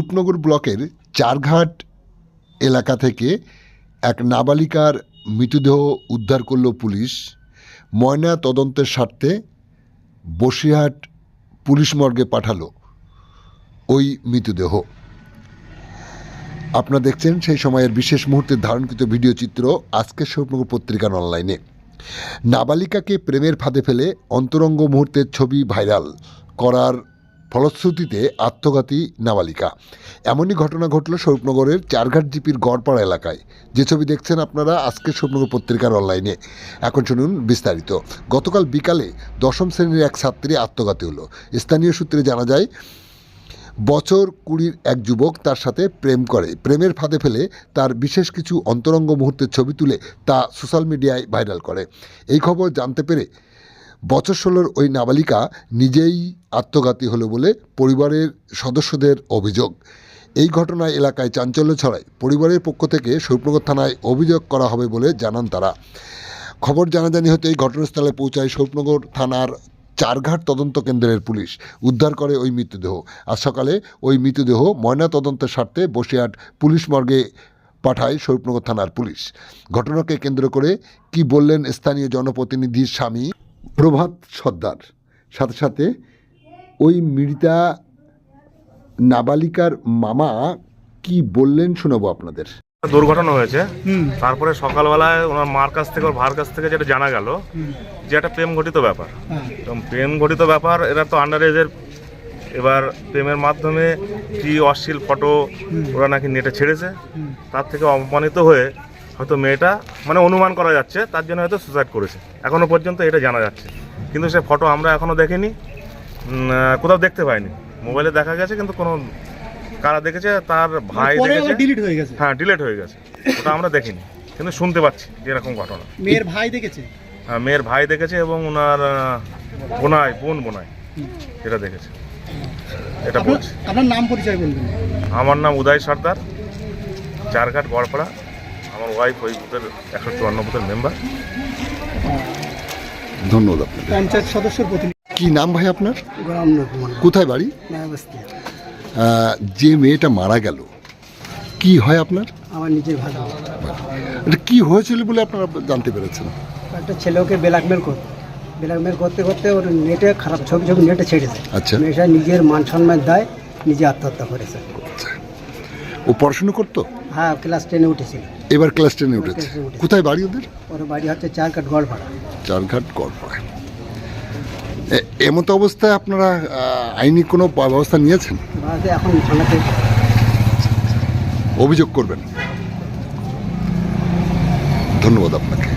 রূপনগর ব্লকের চারঘাট এলাকা থেকে এক নাবালিকার মৃতদেহ উদ্ধার করল পুলিশ। ময়না তদন্তের স্বার্থে বসিরহাট পুলিশ মর্গে পাঠালো ওই মৃতদেহ। আপনারা দেখছেন সেই সময়ের বিশেষ মুহূর্তের ধারণকৃত ভিডিও চিত্র আজকের রূপনগর পত্রিকার অনলাইনে। নাবালিকাকে প্রেমের ফাঁদে ফেলে অন্তরঙ্গ মুহূর্তের ছবি ভাইরাল করার ফলশ্রুতিতে আত্মঘাতী নাবালিকা। এমনই ঘটনা ঘটল স্বরূপনগরের চারঘাট জিপির গড়পাড়া এলাকায়। যে ছবি দেখছেন আপনারা আজকের স্বরূপনগর পত্রিকার অনলাইনে। এখন শুনুন বিস্তারিত। গতকাল বিকালে 10ম শ্রেণীর এক ছাত্রী আত্মঘাতী হলো। স্থানীয় সূত্রে জানা যায়, বছর 20 এক যুবক তার সাথে প্রেম করে। প্রেমের ফাঁদে ফেলে তার বিশেষ কিছু অন্তরঙ্গ মুহূর্তের ছবি তুলে তা সোশ্যাল মিডিয়ায় ভাইরাল করে। এই খবর জানতে পেরে বছর 16 ওই নাবালিকা নিজেই আত্মঘাতী হলো বলে পরিবারের সদস্যদের অভিযোগ। এই ঘটনায় এলাকায় চাঞ্চল্য ছড়ায়। পরিবারের পক্ষ থেকে স্বরূপনগর থানায় অভিযোগ করা হবে বলে জানান তারা। খবর জানাজানি হতে এই ঘটনাস্থলে পৌঁছায় স্বরূপনগর থানার চারঘাট তদন্ত কেন্দ্রের পুলিশ। উদ্ধার করে ওই মৃতদেহ। আজ সকালে ওই মৃতদেহ ময়না তদন্তের স্বার্থে বসিরহাট পুলিশ মর্গে পাঠায় স্বরূপনগর থানার পুলিশ। ঘটনাকে কেন্দ্র করে কি বললেন স্থানীয় জনপ্রতিনিধির স্বামী প্রভাত সর্দার, সাথে সাথে ওই মৃতা নাবালিকার মামা কি বললেন শোনাবো আপনাদের। দুর্ঘটনা হয়েছে, তারপরে সকালবেলায় ওনার মার কাছ থেকে ওর ভাইয়ের কাছ থেকে যেটা জানা গেল যে একটা প্রেম ঘটিত ব্যাপার। প্রেম ঘটিত ব্যাপার, এরা তো আন্ডার এজের। এবার প্রেমের মাধ্যমে কি অশ্লীল ফটো ওরা নাকি নেটে ছেড়েছে, তার থেকে অপমানিত হয়ে হয়তো মেয়েটা অনুমান করা যাচ্ছে তার জন্য হয়তো সুসাইড করেছে। এখনো পর্যন্ত এটা জানা যাচ্ছে, কিন্তু সে ফটো আমরা এখনো দেখিনি, কোথাও দেখতে পাইনি। মোবাইলে দেখা গেছে, কিন্তু কোনো কারা দেখেছে, তার ভাই দেখেছে। ডিলিট হয়ে গেছে। হ্যাঁ, ডিলিট হয়ে গেছে, ওটা আমরা দেখিনি, কিন্তু শুনতে পাচ্ছি যে এরকম ঘটনা। মেয়ের ভাই দেখেছে? হ্যাঁ, মেয়ের ভাই দেখেছে এবং ওনার বোন বোনাই এটা দেখেছে। এটা বলছি। আপনার নাম পরিচয় বলবেন? আমার নাম উদয় সর্দার, চারঘাট গড়পাড়া। আমার ওয়াইফ ওই বুথের 154 বুথের মেম্বার। ধন্যবাদ আপনাকে। পঞ্চায়েত সদস্যের প্রতিনিধি। কি নাম ভাই আপনার? গ্রাম কোথায় বাড়ি? যে মেয়েটা মারা গেল কি হয় আপনার? আমার নিজের ভাই। এটা কি হয়েছিল বলে আপনারা জানতে পেরেছেন? একটা ছেলেকে ব্ল্যাকমেল করতে করতে ওর নেটে খারাপ ছবি নেটে ছেড়েছে। আচ্ছা। মেয়েটা নিজের মান সম্মান দেয়, নিজে আত্মহত্যা করেছে। ও পড়াশুনো করতো? হ্যাঁ, ক্লাস 10-এ উঠেছিল। এবার ক্লাস 10-এ উঠেছে। কোথায় বাড়ি ওদের? ওর বাড়ি হচ্ছে চারঘাট গড়পাড়া। চারঘাট গড়পাড়া। এমতো অবস্থায় আপনারা আইনি কোনো ব্যবস্থা নিয়েছেন? এখন থানাতে অভিযোগ করবেন। ধন্যবাদ আপনাকে।